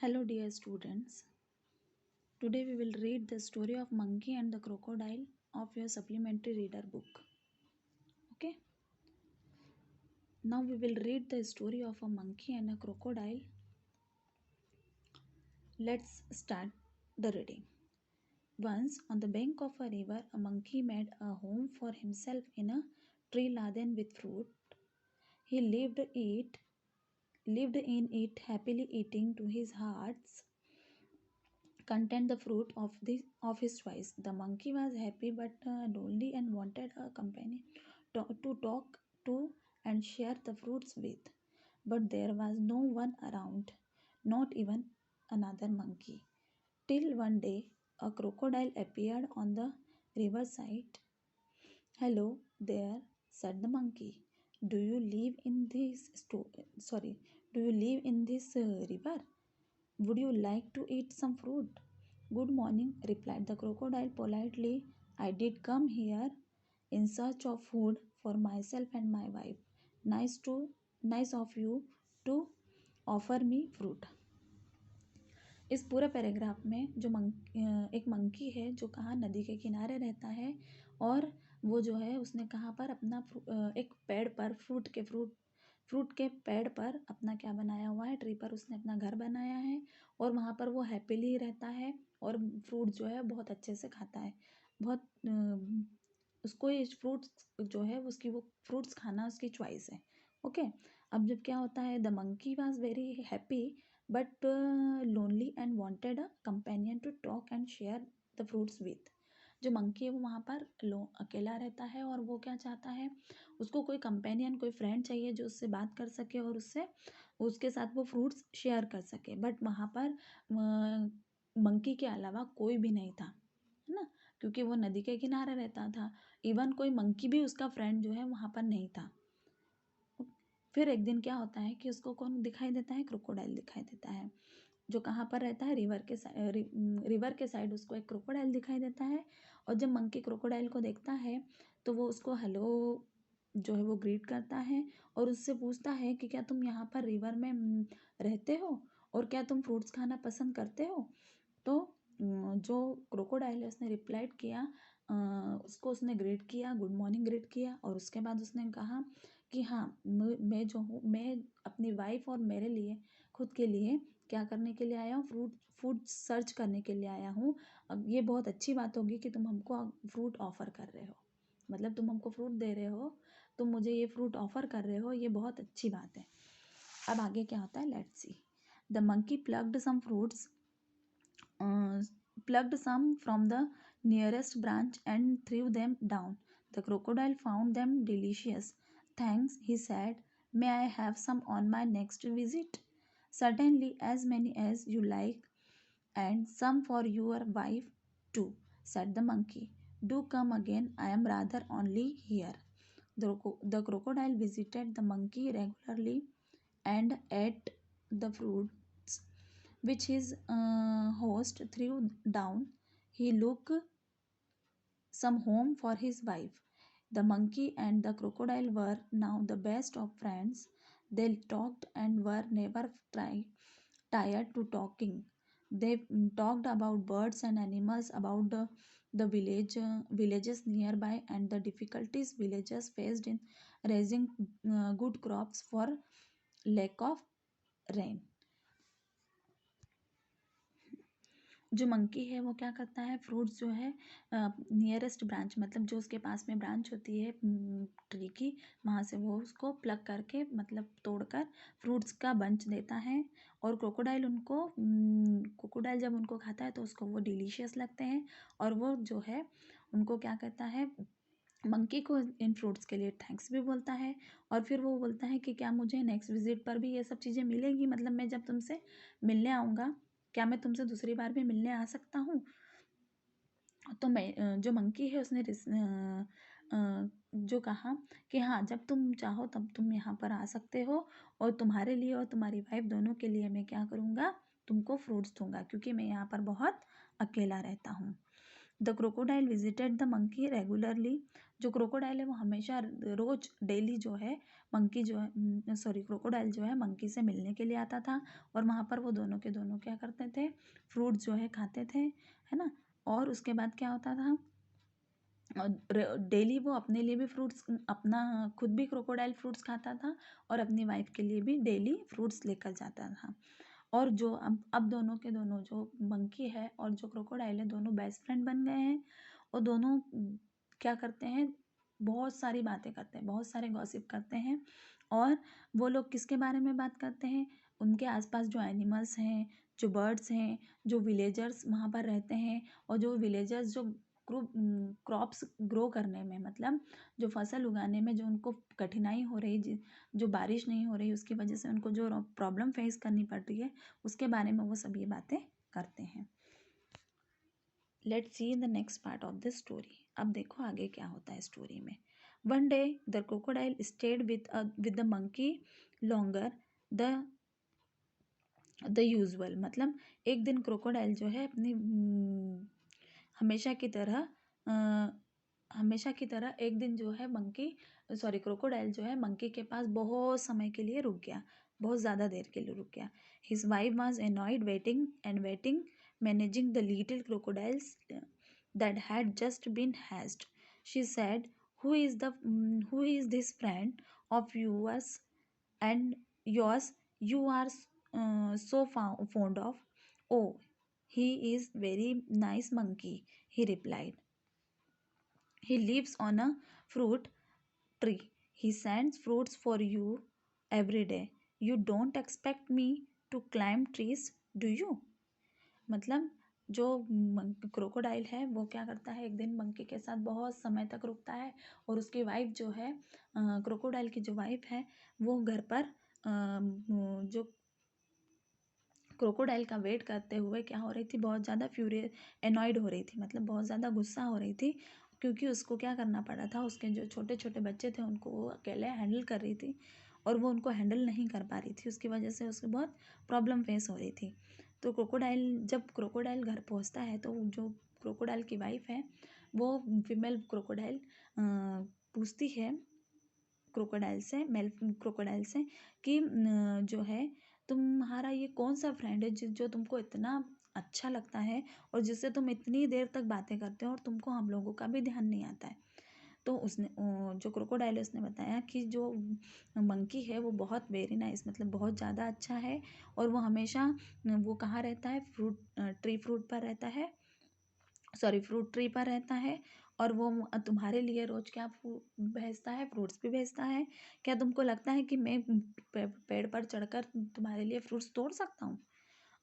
Hello, dear students. Today we will read the story of Monkey and the Crocodile of your supplementary reader book. Okay? Now we will read the story of a monkey and a crocodile. Let's start the reading. Once, on the bank of a river, a monkey made a home for himself in a tree laden with fruit. He lived in it, happily eating to his heart's content the fruit of his choice. The monkey was happy but lonely and wanted a companion to talk to and share the fruits with. But there was no one around, not even another monkey. Till one day a crocodile appeared on the riverside. "Hello there," said the monkey. "Do you live in this sorry, do you live in this river? Would you like to eat some fruit?" "Good morning," replied the crocodile politely. "I did come here in search of food for myself and my wife. Nice of you to offer me fruit." इस पूरे paragraph में जो एक monkey है जो कहाँ नदी के किनारे रहता है और वो जो है उसने कहाँ पर अपना एक पेड़ पर फ्रूट के पेड़ पर अपना क्या बनाया हुआ है, ट्री पर उसने अपना घर बनाया है और वहाँ पर वो हैप्पीली रहता है और फ्रूट जो है बहुत अच्छे से खाता है। बहुत उसको ये फ्रूट्स जो है उसकी वो फ्रूट्स खाना उसकी चॉइस है। ओके। अब जब क्या होता है, the monkey was very happy but lonely and wanted a companion to talk and share the fruits with. जो मंकी है वो वहाँ पर अकेला रहता है और वो क्या चाहता है, उसको कोई कंपेनियन, कोई फ्रेंड चाहिए जो उससे बात कर सके और उसके साथ वो फ्रूट्स शेयर कर सके। बट वहाँ पर मंकी के अलावा कोई भी नहीं था, है ना, क्योंकि वो नदी के किनारे रहता था। इवन कोई मंकी भी उसका फ्रेंड जो है वहाँ पर नहीं था। फिर एक दिन क्या होता है कि उसको कौन दिखाई देता है, क्रोकोडाइल दिखाई देता है जो कहाँ पर रहता है, रिवर के साइड उसको एक क्रोकोडाइल दिखाई देता है। और जब मंकी क्रोकोडाइल को देखता है तो वो उसको हेलो जो है वो ग्रीट करता है और उससे पूछता है कि क्या तुम यहाँ पर रिवर में रहते हो और क्या तुम फ्रूट्स खाना पसंद करते हो। तो जो क्रोकोडाइल है उसने रिप्लाइड किया, उसको उसने ग्रीट किया, गुड मॉर्निंग ग्रीट किया और उसके बाद उसने कहा कि हाँ, मैं जो हूँ, मैं अपनी वाइफ और मेरे लिए, खुद के लिए क्या करने के लिए आया हूँ, फूड सर्च करने के लिए आया हूँ। अब ये बहुत अच्छी बात होगी कि तुम हमको फ्रूट ऑफ़र कर रहे हो, मतलब तुम हमको फ्रूट दे रहे हो, तुम मुझे ये फ्रूट ऑफ़र कर रहे हो, ये बहुत अच्छी बात है। अब आगे क्या होता है, let's see. The monkey plucked some from the nearest branch and threw them down. The crocodile found them delicious. "Thanks," he said. "May I have some on my next visit?" "Certainly, as many as you like, and some for your wife too," said the monkey. "Do come again. I am rather only here." The crocodile visited the monkey regularly and ate the fruits which his host threw down. He looked some home for his wife. The monkey and the crocodile were now the best of friends. They talked and were never tired to talking. They talked about birds and animals, about the villages nearby, and the difficulties villagers faced in raising good crops for lack of rain. जो monkey है वो क्या करता है, fruits जो है nearest branch, मतलब जो उसके पास में ब्रांच होती है ट्री की, वहाँ से वो उसको प्लग करके, मतलब तोड़कर फ्रूट्स का बंच देता है। और क्रोकोडाइल जब उनको खाता है तो उसको वो डिलीशियस लगते हैं और वो जो है उनको क्या करता है, मंकी को इन फ्रूट्स के लिए थैंक्स भी बोलता है। और फिर वो बोलता है कि क्या मुझे नेक्स्ट विजिट पर भी ये सब चीज़ें मिलेगी, मतलब मैं जब तुमसे मिलने आऊँगा, क्या मैं तुमसे दूसरी बार भी मिलने आ सकता हूँ। तो मैं जो मंकी है उसने जो कहा कि हाँ, जब तुम चाहो तब तुम यहाँ पर आ सकते हो और तुम्हारे लिए और तुम्हारी वाइफ दोनों के लिए मैं क्या करूँगा, तुमको फ्रूट्स दूंगा, क्योंकि मैं यहाँ पर बहुत अकेला रहता हूँ। The crocodile visited the monkey regularly. जो क्रोकोडाइल है वो हमेशा रोज डेली जो है मंकी जो है सॉरी क्रोकोडाइल जो है मंकी से मिलने के लिए आता था। और वहाँ पर वो दोनों के दोनों क्या करते थे, फ्रूट जो है खाते थे, है ना। और उसके बाद क्या होता था, डेली वो अपने लिए भी फ्रूट्स, अपना खुद भी क्रोकोडाइल फ्रूट्स खाता था और अपनी वाइफ के लिए भी डेली फ्रूट्स लेकर जाता था। और जो अब दोनों के दोनों, जो मंकी है और जो क्रोकोडाइल है, दोनों बेस्ट फ्रेंड बन गए हैं। और दोनों क्या करते हैं, बहुत सारी बातें करते हैं, बहुत सारे गॉसिप करते हैं। और वो लोग किसके बारे में बात करते हैं, उनके आसपास जो एनिमल्स हैं, जो बर्ड्स हैं, जो विलेजर्स वहाँ पर रहते हैं, और जो विलेजर्स जो क्रॉप्स ग्रो करने में, मतलब जो फसल उगाने में जो उनको कठिनाई हो रही, जो बारिश नहीं हो रही उसकी वजह से उनको जो प्रॉब्लम फेस करनी पड़ रही है, उसके बारे में वो सब ये बातें करते हैं। Let's see the next part of the story. अब देखो आगे क्या होता है स्टोरी में। One day the crocodile stayed with the monkey longer the usual. मतलब एक दिन क्रोकोडाइल जो है अपनी हमेशा की तरह हमेशा की तरह एक दिन जो है मंकी सॉरी क्रोकोडाइल जो है मंकी के पास बहुत समय के लिए रुक गया, बहुत ज़्यादा देर के लिए रुक गया। His wife was annoyed waiting managing the little crocodiles that had just been hatched. She said, who is this friend of yours and yours you are so fond of? Oh, he is very nice monkey, he replied. He lives on a fruit tree. He sends fruits for you every day. You don't expect me to climb trees, do you? मतलब जो crocodile है वो क्या करता है, एक दिन monkey के साथ बहुत समय तक रुकता है। और उसकी वाइफ जो है क्रोकोडाइल की जो वाइफ है वो घर पर जो क्रोकोडाइल का वेट करते हुए क्या हो रही थी, बहुत ज़्यादा फ्यूरियस एनॉयड हो रही थी, मतलब बहुत ज़्यादा गुस्सा हो रही थी। क्योंकि उसको क्या करना पड़ा था, उसके जो छोटे छोटे बच्चे थे उनको वो अकेले हैंडल कर रही थी और वो उनको हैंडल नहीं कर पा रही थी, उसकी वजह से उसको बहुत प्रॉब्लम फेस हो रही थी। तो जब क्रोकोडाइल घर पहुंचता है तो जो क्रोकोडाइल की वाइफ है वो फीमेल क्रोकोडाइल पूछती है क्रोकोडाइल से, मेल क्रोकोडाइल से कि जो है तुम्हारा ये कौन सा फ्रेंड है जो तुमको इतना अच्छा लगता है और जिससे तुम इतनी देर तक बातें करते हो और तुमको हम लोगों का भी ध्यान नहीं आता है। तो उसने जो क्रोकोडाइल है उसने बताया कि जो मंकी है वो बहुत वेरी नाइस, मतलब बहुत ज़्यादा अच्छा है। और वो हमेशा वो कहाँ रहता है, फ्रूट पर रहता है, सॉरी फ्रूट ट्री पर रहता है। और वो तुम्हारे लिए रोज क्या भेजता है, फ्रूट्स भी भेजता है। क्या तुमको लगता है कि मैं पेड़ पर चढ़कर तुम्हारे लिए फ्रूट्स तोड़ सकता हूँ?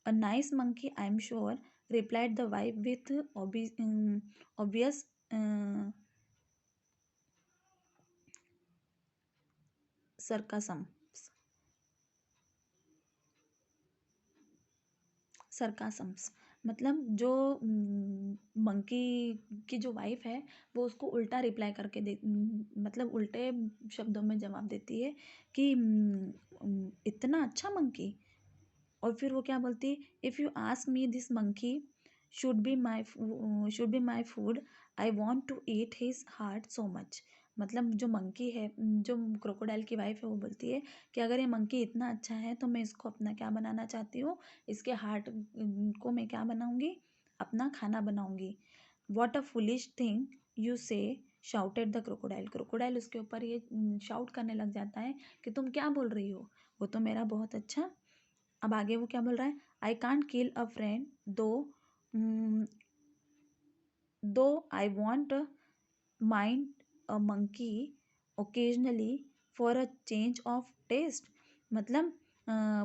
A nice monkey I am sure, replied the wife with obvious sarcasm sarcasms. मतलब जो मंकी की जो वाइफ है वो उसको उल्टा रिप्लाई करके मतलब उल्टे शब्दों में जवाब देती है कि इतना अच्छा मंकी। और फिर वो क्या बोलती, if you ask me this monkey should be my food, I want to eat his heart so much. मतलब जो मंकी है, जो क्रोकोडाइल की वाइफ है वो बोलती है कि अगर ये मंकी इतना अच्छा है तो मैं इसको अपना क्या बनाना चाहती हूँ, इसके हार्ट को मैं क्या बनाऊँगी, अपना खाना बनाऊँगी। What a foolish thing you से, शाउटेड द क्रोकोडाइल। क्रोकोडाइल उसके ऊपर ये शाउट करने लग जाता है कि तुम क्या बोल रही हो, वो तो मेरा बहुत अच्छा। अब आगे वो क्या बोल रहा है, I can't kill a friend though I want mind a monkey occasionally for a change of taste. मतलब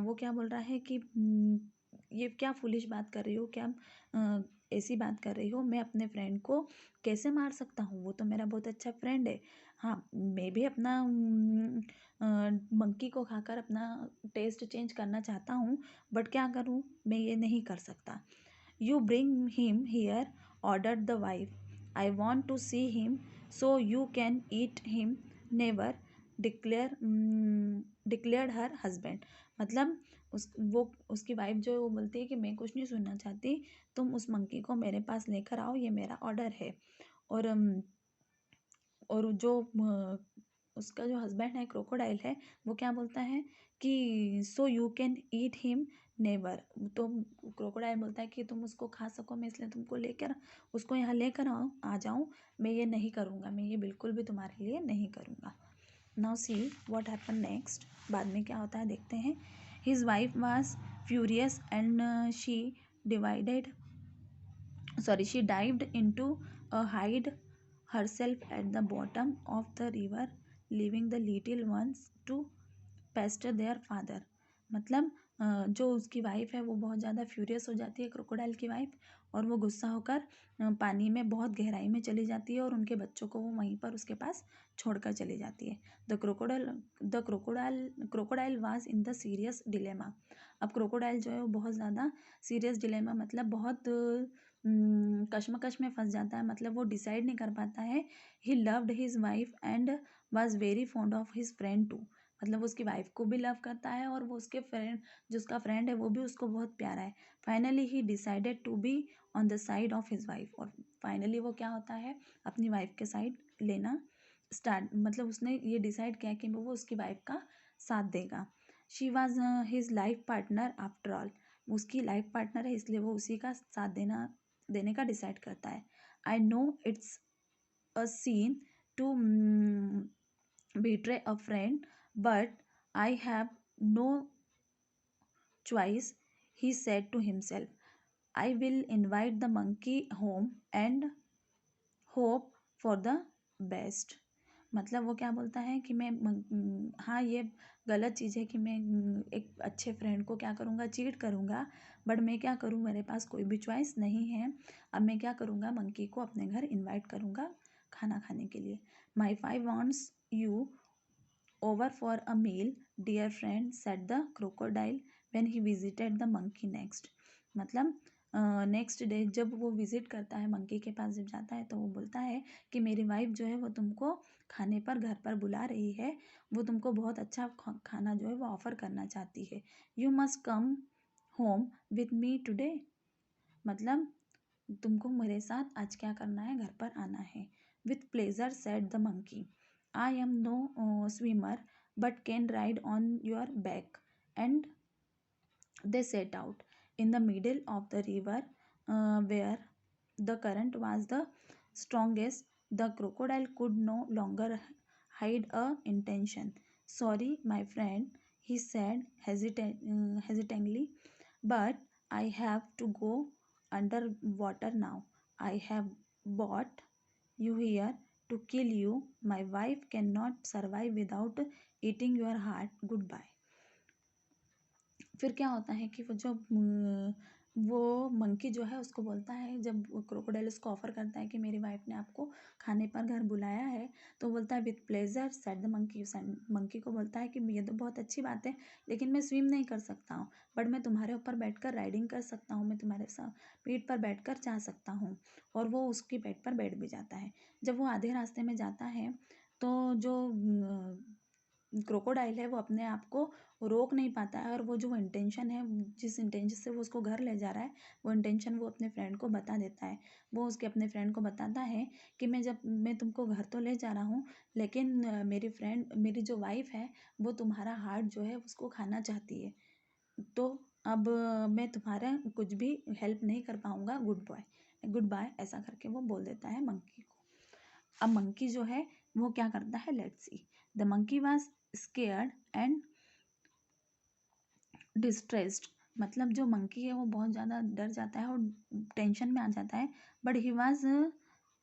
वो क्या बोल रहा है कि ये क्या फुलिश बात कर रही हो, क्या ऐसी बात कर रही हो, मैं अपने फ्रेंड को कैसे मार सकता हूँ, वो तो मेरा बहुत अच्छा फ्रेंड है। हाँ, मैं भी अपना मंकी को खाकर अपना टेस्ट चेंज करना चाहता हूँ, बट क्या करूँ, मैं ये नहीं कर सकता। You bring him here, ordered the wife, I want to see him so you can eat him, never declared her husband. मतलब वो उसकी वाइफ जो है वो बोलती है कि मैं कुछ नहीं सुनना चाहती, तुम उस मंकी को मेरे पास लेकर आओ, ये मेरा ऑर्डर है। और और जो उसका जो हस्बैंड है क्रोकोडाइल है, वो क्या बोलता है कि सो you can eat him never. तो क्रोकोडाइल बोलता है कि तुम उसको खा सको, मैं इसलिए तुमको लेकर उसको यहाँ लेकर आ जाऊँ, मैं ये नहीं करूँगा, मैं ये बिल्कुल भी तुम्हारे लिए नहीं करूँगा। Now see what happen next. बाद में क्या होता है देखते हैं। His wife was furious and divided she dived into a hide herself at the bottom of the river, leaving the little ones to pester their father। मतलब जो उसकी वाइफ है वो बहुत ज़्यादा फ्यूरियस हो जाती है, क्रोकोडाइल की वाइफ, और वो गुस्सा होकर पानी में बहुत गहराई में चली जाती है और उनके बच्चों को वो वहीं पर उसके पास छोड़कर चली जाती है। The crocodile was in the serious dilemma. अब क्रोकोडाइल जो है वो बहुत ज़्यादा सीरियस डिलेमा मतलब बहुत कश्मकश में फंस जाता है, मतलब वो डिसाइड नहीं कर पाता है। He loved his wife and was very fond of his friend too. मतलब उसकी वाइफ को भी लव करता है और वो उसके फ्रेंड, जो उसका फ्रेंड है वो भी उसको बहुत प्यारा है। Finally he decided to be on the side of his wife. और फाइनली वो क्या होता है, अपनी वाइफ के साइड लेना स्टार्ट, मतलब उसने ये डिसाइड किया कि वो उसकी वाइफ का साथ देगा। She was his life partner after all. उसकी लाइफ पार्टनर है इसलिए वो उसी का साथ देने का डिसाइड करता है। I know it's a sin to betray a friend, but I have no choice, he said to himself. I will invite the monkey home and hope for the best। मतलब वो क्या बोलता है कि हाँ ये गलत चीज़ है कि मैं एक अच्छे फ्रेंड को क्या करूँगा, चीट करूँगा, बट मैं क्या करूँ, मेरे पास कोई भी चॉइस नहीं है। अब मैं क्या करूँगा, मंकी को अपने घर इनवाइट करूँगा खाना खाने के लिए। My five wants you over for a meal, dear friend, said the crocodile when he visited the monkey next। मतलब नेक्स्ट डे जब वो विजिट करता है मंकी के पास, जब जाता है तो वो बोलता है कि मेरी वाइफ जो है वो तुमको खाने पर घर पर बुला रही है, वो तुमको बहुत अच्छा खाना जो है वो ऑफर करना चाहती है। You must come home with me today. मतलब तुमको मेरे साथ आज क्या करना है, घर पर आना है। With pleasure said the monkey. I am no swimmer but can ride on your back। And they set out in the middle of the river where the current was the strongest. The crocodile could no longer hide a intention. Sorry, my friend, he said hesitatingly, but I have to go underwater now. I have brought you here to kill you. My wife cannot survive without eating your heart. Goodbye। फिर क्या होता है कि वो monkey जो है उसको बोलता है, जब क्रोकोडाइल उसको ऑफर करता है कि मेरी वाइफ ने आपको खाने पर घर बुलाया है, तो बोलता है with pleasure said the monkey. Monkey को बोलता है कि ये तो बहुत अच्छी बात है, लेकिन मैं स्विम नहीं कर सकता हूँ, बट मैं तुम्हारे ऊपर बैठकर राइडिंग कर सकता हूँ, मैं तुम्हारे साथ पीठ पर बैठकर जा सकता हूँ। और वो उसकी पेट पर बैठ भी जाता है। जब वो आधे रास्ते में जाता है तो जो क्रोकोडाइल है वो अपने आप को रोक नहीं पाता है, और वो जो इंटेंशन है, जिस इंटेंशन से वो उसको घर ले जा रहा है, वो इंटेंशन वो अपने फ्रेंड को बता देता है। वो उसके अपने फ्रेंड को बताता है कि मैं तुमको घर तो ले जा रहा हूँ, लेकिन मेरी जो वाइफ है वो तुम्हारा हार्ट जो है उसको खाना चाहती है, तो अब मैं तुम्हारा कुछ भी हेल्प नहीं कर पाऊँगा। गुड बाय ऐसा करके वो बोल देता है मंकी को। अब मंकी जो है वो क्या करता है, let's see. The monkey was scared and distressed. मतलब जो मंकी है वो बहुत ज़्यादा डर जाता है और टेंशन में आ जाता है, but he was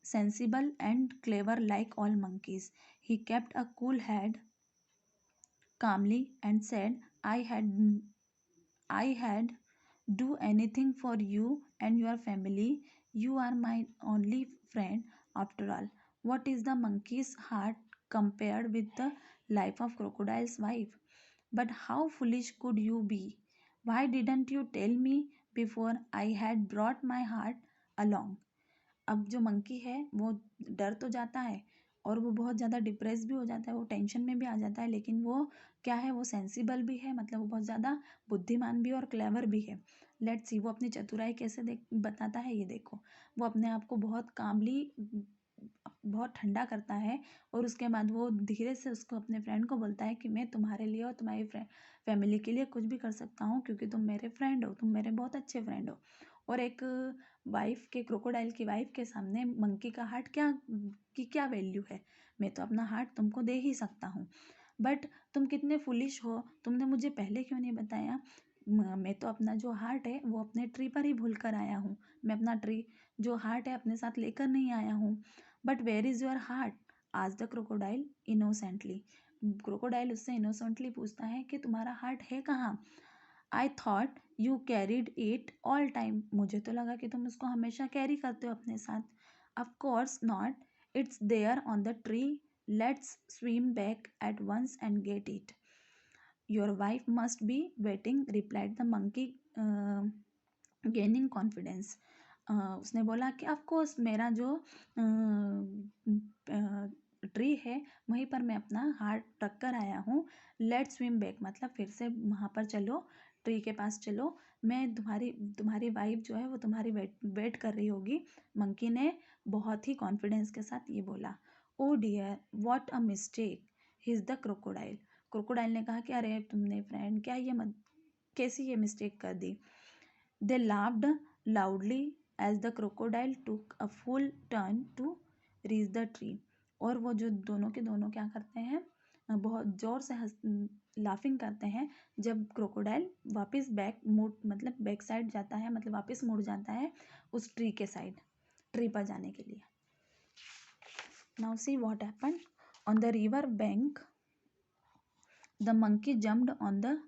sensible and clever like all monkeys। He kept a cool head calmly and said, I had do anything for you and your family. You are my only friend after all। What is the monkey's heart compared with the life of crocodile's wife? But how foolish could you be? Why didn't you tell me before I had brought my heart along? अब जो monkey है वो डर तो जाता है और वो बहुत ज़्यादा डिप्रेस भी हो जाता है, वो टेंशन में भी आ जाता है, लेकिन वो क्या है, वो सेंसिबल भी है, मतलब वो बहुत ज़्यादा बुद्धिमान भी और क्लेवर भी है। लेट्स सी वो अपनी चतुराई कैसे देख बताता है, ये देखो। वो अपने आप को बहुत कामली, बहुत ठंडा करता है, और उसके बाद वो धीरे से उसको अपने फ्रेंड को बोलता है कि मैं तुम्हारे लिए और तुम्हारी फैमिली के लिए कुछ भी कर सकता हूँ, क्योंकि तुम मेरे फ्रेंड हो, तुम मेरे बहुत अच्छे फ्रेंड हो। और एक वाइफ के, क्रोकोडाइल की वाइफ के सामने मंकी का हार्ट क्या वैल्यू है। मैं तो अपना हार्ट तुमको दे ही सकता हूँ, बट तुम कितने फुलिश हो, तुमने मुझे पहले क्यों नहीं बताया। मैं तो अपना जो हार्ट है वो अपने ट्री पर ही भूल कर आया हूँ। मैं अपना ट्री जो हार्ट है अपने साथ लेकर नहीं आया हूँ। But where is your heart, आज द क्रोकोडाइल इनोसेंटली। क्रोकोडाइल उससे इनोसेंटली पूछता है कि तुम्हारा हार्ट है कहाँ। I thought you carried it all time, मुझे तो लगा कि तुम उसको हमेशा कैरी करते हो अपने साथ। Of course not, it's there on the tree, let's swim back at once and get it. Your wife must be waiting, replied the monkey gaining confidence. उसने बोला कि ऑफ कोर्स मेरा जो ट्री है वहीं पर मैं अपना हार्ट रख कर आया हूँ। लेट स्विम बैक, मतलब फिर से वहाँ पर चलो, ट्री के पास चलो, मैं तुम्हारी तुम्हारी वाइफ जो है वो तुम्हारी वेट कर रही होगी। मंकी ने बहुत ही कॉन्फिडेंस के साथ ये बोला। Oh dear what a mistake, he is the crocodile. Crocodile ने कहा कि अरे तुमने फ्रेंड क्या ये कैसी ये मिस्टेक कर दी। They laughed loudly as the crocodile took a full turn to reach the tree. और वो जो दोनों के दोनों क्या करते हैं, बहुत ज़ोर से लाफिंग करते हैं जब क्रोकोडाइल वापस बैक मुड़, मतलब बैक साइड जाता है, मतलब वापस मुड़ जाता है उस ट्री के साइड, ट्री पर जाने के लिए। Now see what happened on the river bank. The monkey jumped on the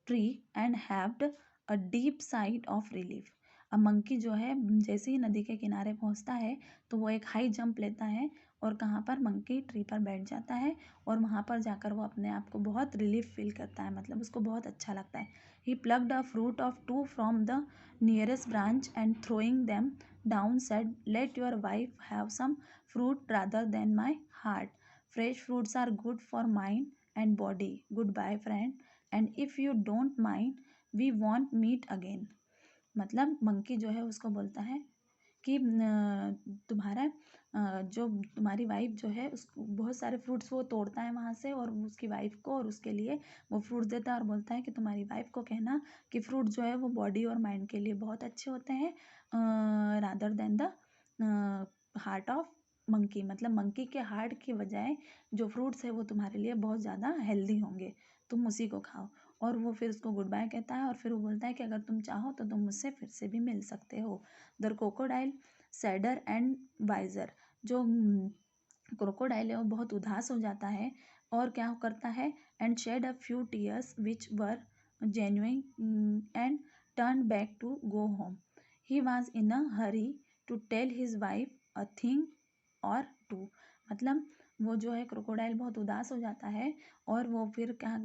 tree and heaved a deep side of relief. अब मंकी जो है जैसे ही नदी के किनारे पहुंचता है तो वो एक हाई जंप लेता है, और कहाँ पर, मंकी ट्री पर बैठ जाता है, और वहाँ पर जाकर वो अपने आप को बहुत रिलीफ फील करता है, मतलब उसको बहुत अच्छा लगता है। He plucked a fruit of two from the nearest branch and throwing them down said, let your wife have some fruit rather than my heart, fresh fruits are good for mind and body, goodbye friend, and if you don't mind we won't meet again. मतलब monkey जो है उसको बोलता है कि तुम्हारा जो तुम्हारी वाइफ जो है उसको बहुत सारे फ्रूट्स वो तोड़ता है वहाँ से, और उसकी वाइफ को और उसके लिए वो फ्रूट्स देता है, और बोलता है कि तुम्हारी वाइफ को कहना कि फ्रूट जो है वो बॉडी और माइंड के लिए बहुत अच्छे होते हैं, rather than the heart of monkey, मतलब मंकी के हार्ट की बजाय जो फ्रूट्स है वो तुम्हारे लिए बहुत ज़्यादा हेल्दी होंगे, तुम उसी को खाओ। और वो फिर उसको गुड बाय कहता है, और फिर वो बोलता है कि अगर तुम चाहो तो तुम मुझसे फिर से भी मिल सकते हो। The crocodile sadder and wiser. जो क्रोकोडाइल है वो बहुत उदास हो जाता है, और क्या करता है, and shed a few tears which were genuine and turn back to go home. He was in a hurry to tell his wife a thing or two. मतलब वो जो है क्रोकोडाइल बहुत उदास हो जाता है, और वो फिर क्या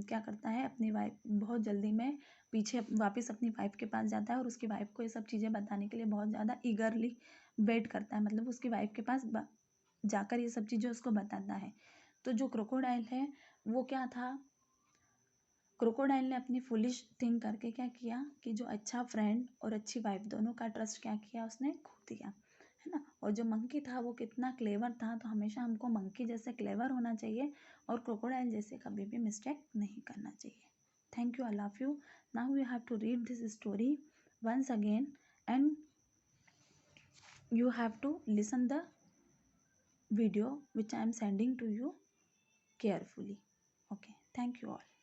क्या करता है, अपनी वाइफ बहुत जल्दी में पीछे वापस अपनी वाइफ के पास जाता है, और उसकी वाइफ को ये सब चीज़ें बताने के लिए बहुत ज़्यादा ईगरली वेट करता है, मतलब उसकी वाइफ के पास जाकर ये सब चीज़ें उसको बताता है। तो जो क्रोकोडाइल है वो क्या था, क्रोकोडाइल ने अपनी फुलिश थिंग करके क्या किया कि जो अच्छा फ्रेंड और अच्छी वाइफ दोनों का ट्रस्ट क्या किया, उसने खो दिया, है ना। और जो मंकी था वो कितना क्लेवर था, तो हमेशा हमको मंकी जैसे क्लेवर होना चाहिए, और क्रोकोडाइल जैसे कभी भी मिस्टेक नहीं करना चाहिए। Thank you, I love you. Now you have to read this story once again, and you have to listen the video which I am sending to you carefully. Okay, thank you all.